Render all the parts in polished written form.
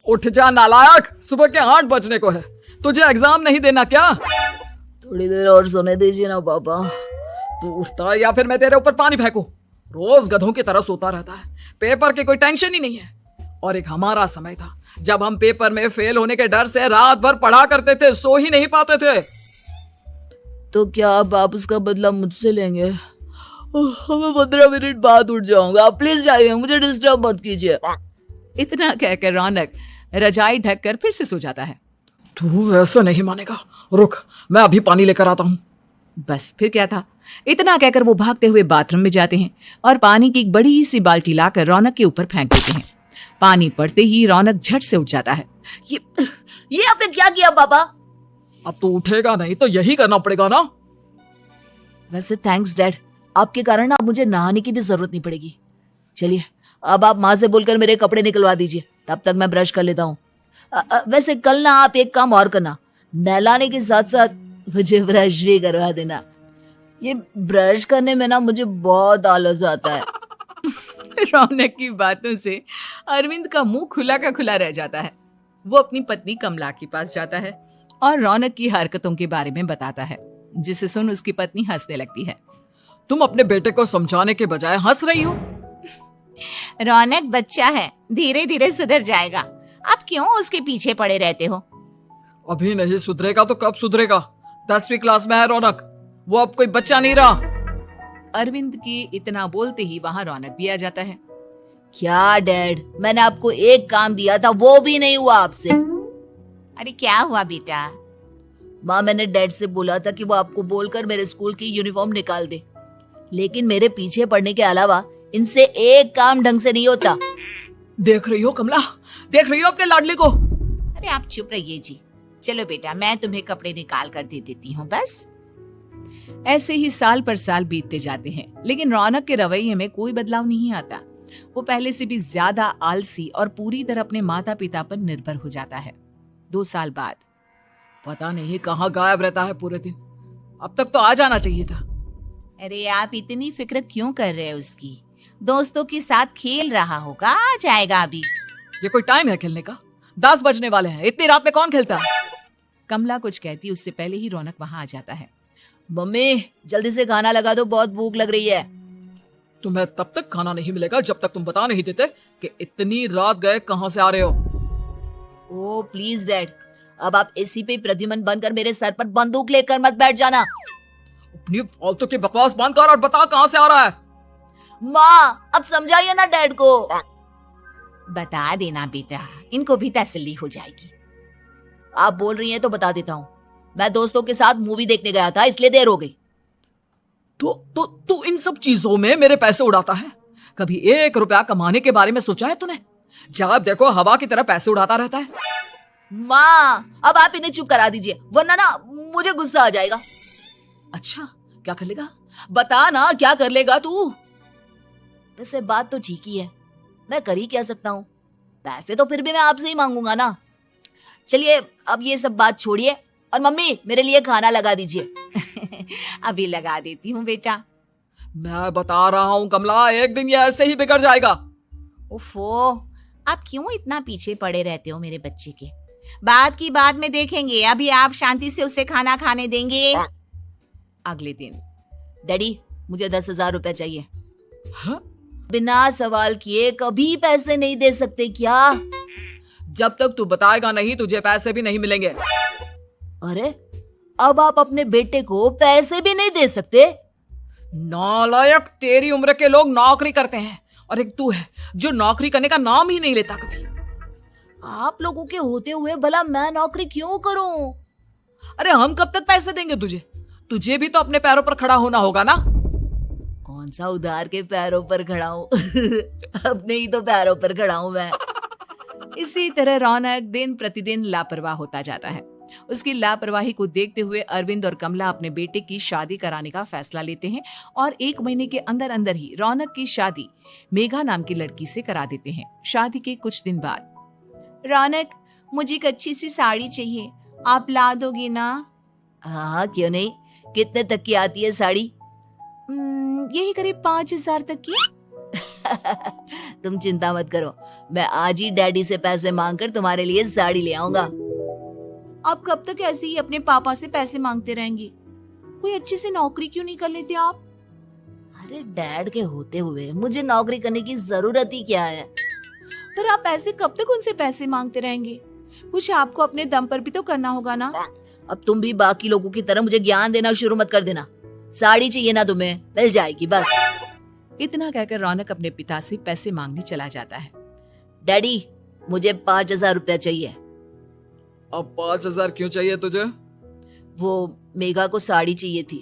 उठ जा नालायक, सुबह के 8 बजने को है। तुझे एग्जाम नहीं देना क्या? थोड़ी देर और सोने दीजिए ना पापा। तू उठता है या फिर मैं तेरे ऊपर पानी फेंकूं? रोज गधों की तरह सोता रहता है, पेपर की कोई टेंशन ही नहीं है। और एक हमारा समय था जब हम पेपर में फेल होने के डर से रात भर पढ़ा करते थे, सो ही नहीं पाते थे। तो क्या अब आप उसका बदला मुझसे लेंगे? मैं 15 मिनट बाद उठ जाऊंगा, आप प्लीज जाइए, मुझे डिस्टर्ब मत कीजिए। इतना कहकर रौनक रजाई ढककर फिर से सो जाता है। तू ऐसा नहीं मानेगा, रुक मैं अभी पानी लेकर आता हूँ। बस फिर क्या था, इतना कहकर वो भागते हुए बाथरूम में जाते हैं और पानी की एक बड़ी सी बाल्टी लाकर रौनक के ऊपर फेंक देते हैं। पानी पड़ते ही रौनक झट से उठ जाता है। ये आपने क्या किया पापा? अब तू उठेगा नहीं तो यही करना पड़ेगा ना। वैसे थैंक्स डैड, आपके कारण ना अब मुझे नहाने की भी जरूरत नहीं पड़ेगी। चलिए अब आप माँ से बोलकर मेरे कपड़े निकलवा दीजिए, तब तक मैं ब्रश कर लेता हूँ। वैसे कल ना आप एक काम और करना, नहलाने के साथ साथ मुझे ब्रश भी करवा देना। ये ब्रश करने में ना मुझे बहुत आलस आता है। रौनक की बातों से अरविंद का मुंह खुला का खुला रह जाता है। वो अपनी पत्नी कमला के पास जाता है और रौनक की हरकतों के बारे में बताता है, जिसे सुन उसकी पत्नी हंसने लगती है। तुम अपने बेटे को समझाने के बजाय हंस रही हो। रौनक बच्चा है, धीरे धीरे सुधर जाएगा, आप क्यों उसके पीछे पड़े रहते हो? अभी नहीं सुधरेगा तो कब सुधरेगा? 10वीं क्लास में है रौनक, वो अब कोई बच्चा नहीं रहा। अरविंद के इतना बोलते ही वहां रौनक भी आ जाता है। क्या डैड, मैंने आपको एक काम दिया था वो भी नहीं हुआ आपसे। अरे क्या हुआ बेटा? माँ मैंने डैड से बोला था कि वो आपको बोलकर मेरे स्कूल की यूनिफॉर्म निकाल दे, लेकिन मेरे पीछे पड़ने के अलावा इनसे एक काम ढंग से नहीं होता। देख रही हो कमला, देख रही हो अपने लाडले को। अरे आप चुप रहिए जी। चलो बेटा, मैं तुम्हें कपड़े निकाल कर दे देती हूँ बस। ऐसे ही साल पर साल बीतते जाते हैं, लेकिन रौनक के रवैये में कोई बदलाव नहीं आता। वो पहले से भी ज्यादा आलसी और पूरी तरह अपने माता पिता पर निर्भर हो जाता है। 2 साल बाद पता नहीं कहाँ गायब रहता है पूरे दिन, अब तक तो आ जाना चाहिए था। अरे आप इतनी फिक्र क्यों कर रहे हैं उसकी? दोस्तों के साथ खेल रहा होगा, आ जाएगा अभी। ये कोई टाइम है खेलने का? 10 बजने वाले हैं, इतनी रात में कौन खेलता है? कमला कुछ कहती उससे पहले ही रौनक वहां आ जाता है। मम्मी जल्दी से खाना लगा दो, बहुत भूख लग रही है। तुम्हें तब तक खाना नहीं मिलेगा जब तक तुम बता नहीं देते कि इतनी रात गए कहाँ से आ रहे हो। ओ प्लीज डैड, अब आप एसी पे प्रद्युमन बनकर मेरे सर पर बंदूक लेकर मत बैठ जाना। अपनी फालतू की बकवास बंद कर और बता कहाँ से आ रहा है। माँ अब समझाइए ना डैड को। बता देना बेटा, इनको भी तसल्ली हो जाएगी। आप बोल रही हैं तो बता देता हूँ, मैं दोस्तों के साथ मूवी देखने गया था, इसलिए देर हो गई। तो इन सब चीजों में मेरे पैसे उड़ाता है? कभी 1 रुपया कमाने के बारे में सोचा है तूने? जब देखो हवा की तरह पैसे उड़ाता रहता है। माँ अब आप इन्हें चुप करा दीजिए, वरना ना मुझे गुस्सा आ जाएगा। अच्छा क्या कर लेगा? बता ना क्या कर लेगा तू? वैसे बात तो ठीक ही है, मैं कर ही क्या सकता हूँ, पैसे तो फिर भी मैं आपसे ही मांगूंगा ना। चलिए अब ये सब बात छोड़िए और मम्मी मेरे लिए खाना लगा दीजिए। अभी लगा देती हूँ बेटा। मैं बता रहा हूँ कमला, एक दिन ये ऐसे ही बिगड़ जाएगा। उफो, आप क्यों इतना पीछे पड़े रहते हो मेरे बच्चे के? बात की बाद में देखेंगे, अभी आप शांति से उसे खाना खाने देंगे। अगले दिन डैडी मुझे 10,000 रुपए चाहिए। हाँ? बिना सवाल किए कभी पैसे नहीं दे सकते क्या? जब तक तू बताएगा नहीं तुझे पैसे भी नहीं मिलेंगे। अरे अब आप अपने बेटे को पैसे भी नहीं दे सकते? नालायक, तेरी उम्र के लोग नौकरी करते हैं और एक तू है जो नौकरी करने का नाम ही नहीं लेता कभी। आप लोगों के होते हुए भला मैं नौकरी क्यों करूं? अरे हम कब तक पैसे देंगे तुझे? तुझे भी तो अपने पैरों पर खड़ा होना होगा ना। कौन सा उधार के पैरों पर खड़ा हूं? अपने ही तो पैरों पर खड़ा हूं मैं। इसी तरह रौनक दिन प्रतिदिन लापरवाह होता जाता है। उसकी लापरवाही को देखते हुए अरविंद और कमला अपने बेटे की शादी कराने का फैसला लेते हैं और 1 महीने के अंदर अंदर ही रौनक की शादी मेघा नाम की लड़की से करा देते हैं। शादी के कुछ दिन बाद, रौनक मुझे एक अच्छी सी साड़ी चाहिए, आप ला दोगे ना? हाँ क्यों नहीं, कितने तक की आती है साड़ी? यही करीब 5,000 तक की। तुम चिंता मत करो, मैं आज ही डैडी से पैसे मांगकर तुम्हारे लिए साड़ी ले आऊंगा। आप कब तक ऐसे ही अपने पापा से पैसे मांगते रहेंगे? कोई अच्छी सी नौकरी क्यों नहीं कर लेते आप? अरे डैड के होते हुए मुझे नौकरी करने की जरूरत ही क्या है? पर आप ऐसे कब तक उनसे पैसे मांगते रहेंगे? कुछ आपको अपने दम पर भी तो करना होगा ना। अब तुम भी बाकी लोगों की तरह मुझे ज्ञान देना शुरू मत कर देना। साड़ी चाहिए ना तुम्हें, मिल जाएगी बस। इतना कहकर रौनक अपने पिता से पैसे मांगने चला जाता है। डैडी मुझे 5,000 रुपया चाहिए। अब 5,000 क्यों चाहिए तुझे? वो मेघा को साड़ी चाहिए थी।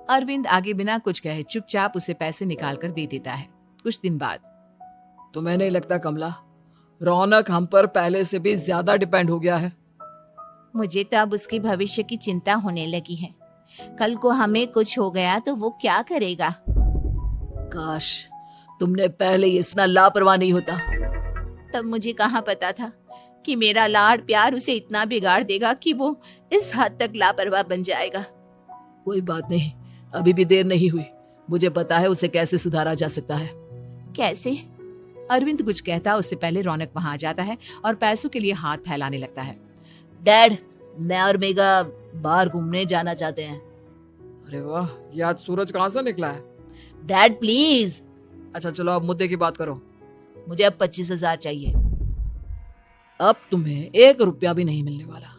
अरविंद आगे बिना कुछ कहे चुपचाप उसे पैसे निकाल कर दे देता है। कुछ दिन बाद तुम्हें नहीं लगता कमला, रौनक हम पर पहले से भी ज्यादा डिपेंड हो गया है? मुझे तो अब उसके भविष्य की चिंता होने लगी है। कल को हमें कुछ हो गया तो वो क्या करेगा? काश तुमने पहले ये इतना लापरवाह नहीं होता। तब मुझे कहाँ पता था कि मेरा लाड प्यार उसे इतना बिगाड़ देगा कि वो इस हद तक लापरवाह बन जाएगा। कोई बात नहीं, अभी भी देर नहीं हुई। मुझे पता है उसे कैसे सुधारा जा सकता है। कैसे? अरविंद कुछ कहता उससे पहले रौनक वहां आ जाता है और पैसों के लिए हाथ फैलाने लगता है। डैड, मैं और मेघा बाहर घूमने जाना चाहते हैं। अरे वाह, ये आज सूरज कहाँ से निकला है? Dad please. अच्छा चलो अब मुद्दे की बात करो। मुझे अब 25,000 चाहिए। अब तुम्हें 1 रुपया भी नहीं मिलने वाला।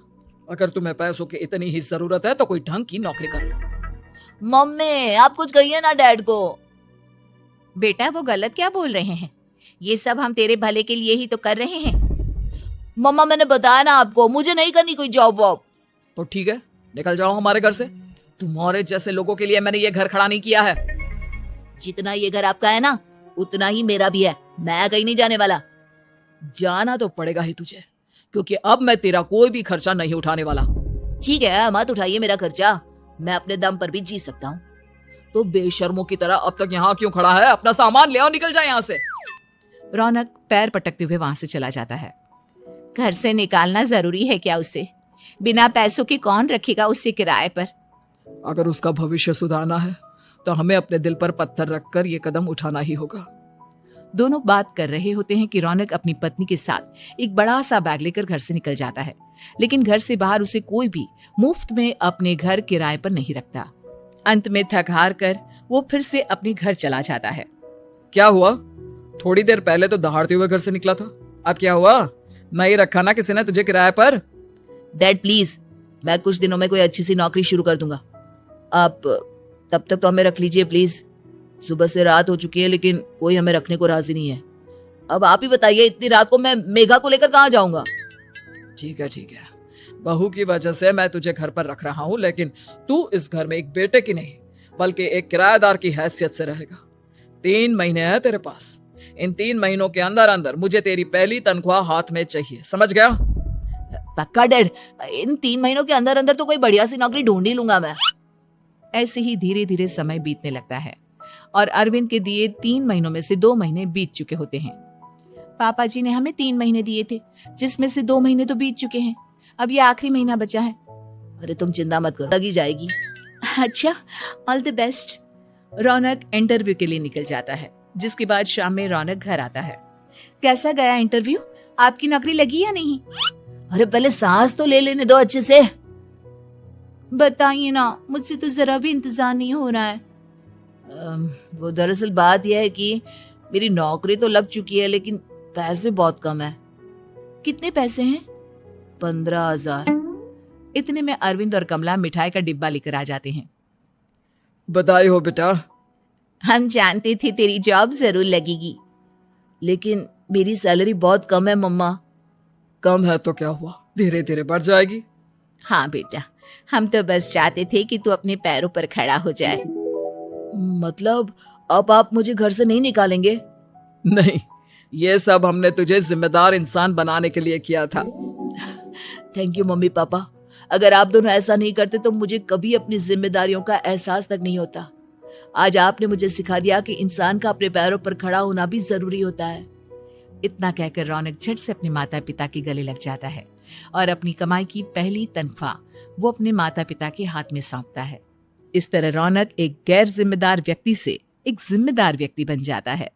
अगर तुम्हें पैसों की इतनी ही जरूरत है तो कोई ढंग की नौकरी कर लो। मम्मी आप कुछ कहिए ना डैड को। बेटा वो गलत क्या बोल रहे हैं? ये सब हम तेरे भले के लिए ही तो कर रहे हैं। मम्मा मैंने बताया ना आपको, मुझे नहीं करनी कोई जॉब वॉब। तो ठीक है, निकल जाओ हमारे घर से। तुम्हारे जैसे लोगों के लिए मैंने ये घर खड़ा नहीं किया है। जितना ये घर आपका है ना उतना ही मेरा भी है। मैं कहीं नहीं जाने वाला। जाना तो पड़ेगा ही तुझे, क्योंकि अब मैं तेरा कोई भी खर्चा नहीं उठाने वाला। ठीक है मत उठाइए मेरा खर्चा, मैं अपने दम पर भी जी सकता हूँ। तो बेशर्मों की तरह अब तक यहाँ क्यों खड़ा है? अपना सामान ले आओ, निकल जाए यहाँ से। रौनक पैर पटकते हुए वहां से चला जाता है। घर से निकालना जरूरी है क्या उसे? बिना पैसों के कौन रखेगा उसे किराए पर? अगर उसका भविष्य सुधारना है तो हमें अपने दिल पर पत्थर रखकर ये कदम उठाना ही होगा। दोनों बात कर रहे होते हैं कि रौनक अपनी पत्नी के साथ एक बड़ा सा बैग लेकर घर से निकल जाता है, लेकिन घर से बाहर उसे कोई भी मुफ्त में अपने घर किराए पर नहीं रखता। अंत में थक हार कर वो फिर से अपने घर चला जाता है। क्या हुआ? थोड़ी देर पहले तो दहाड़ते हुए घर से निकला था, अब क्या हुआ? नहीं रखा ना किसी ने तुझे किराए पर? डैड प्लीज, मैं कुछ दिनों में कोई अच्छी सी नौकरी शुरू कर दूंगा। आप तब तक तो हमें रख लीजिए प्लीज। सुबह से रात हो चुकी है लेकिन कोई हमें रखने को राजी नहीं है। अब आप ही बताइए, इतनी रात को मैं मेघा को लेकर कहाँ जाऊंगा? ठीक है, बहू की वजह से मैं तुझे घर पर रख रहा हूँ, लेकिन तू इस घर में एक बेटे की नहीं बल्कि एक किराएदार की हैसियत से रहेगा। 3 महीने है तेरे पास। इन 3 महीनों के अंदर अंदर मुझे तेरी पहली तनख्वाह हाथ में चाहिए, समझ गया? पक्का डैड, इन 3 महीनों के अंदर अंदर तो कोई बढ़िया सी नौकरी ढूंढ ही लूंगा मैं। ऐसे ही धीरे धीरे समय बीतने लगता है और अरविंद के दिए 3 महीनों में से 2 महीने बीत चुके होते हैं। पापा जी ने हमें 3 महीने दिए थे, जिसमें से 2 महीने तो बीत चुके हैं। अब ये आखिरी महीना बचा है। अरे तुम चिंता मत करो, लगी जाएगी। अच्छा, all the best. Raunak interview के लिए निकल जाता है, जिसके बाद शाम में रौनक घर आता है। कैसा गया इंटरव्यू? आपकी नौकरी लगी या नहीं? अरे पहले सांस तो ले लेने दो अच्छे से। बताइए ना, मुझसे तो जरा भी इंतजार नहीं हो रहा है। वो दरअसल बात यह है कि मेरी नौकरी तो लग चुकी है लेकिन पैसे बहुत कम है। कितने पैसे हैं? 15,000। इतने में अरविंद और कमला मिठाई का डिब्बा लेकर आ जाते हैं। बधाई हो बेटा। हम जानते थे तेरी जॉब जरूर लगेगी। लेकिन मेरी सैलरी बहुत कम है मम्मा। कम है तो क्या हुआ, धीरे धीरे बढ़ जाएगी। हाँ बेटा, हम तो बस चाहते थे कि तू अपने पैरों पर खड़ा हो जाए। मतलब अब आप मुझे घर से नहीं निकालेंगे? नहीं, ये सब हमने तुझे जिम्मेदार इंसान बनाने के लिए किया था। Thank you mummy papa. अगर आप दोनों ऐसा नहीं करते तो मुझे कभी अपनी जिम्मेदारियों का एहसास तक नहीं होता। आज आपने मुझे सिखा दिया कि इंसान का अपने पैरों पर खड़ा होना भी जरूरी होता है। इतना कहकर रौनक झट से अपने माता पिता के गले लग जाता है और अपनी कमाई की पहली तनख्वाह वो अपने माता पिता के हाथ में सौंपता है। इस तरह रौनक एक गैर जिम्मेदार व्यक्ति से एक जिम्मेदार व्यक्ति बन जाता है।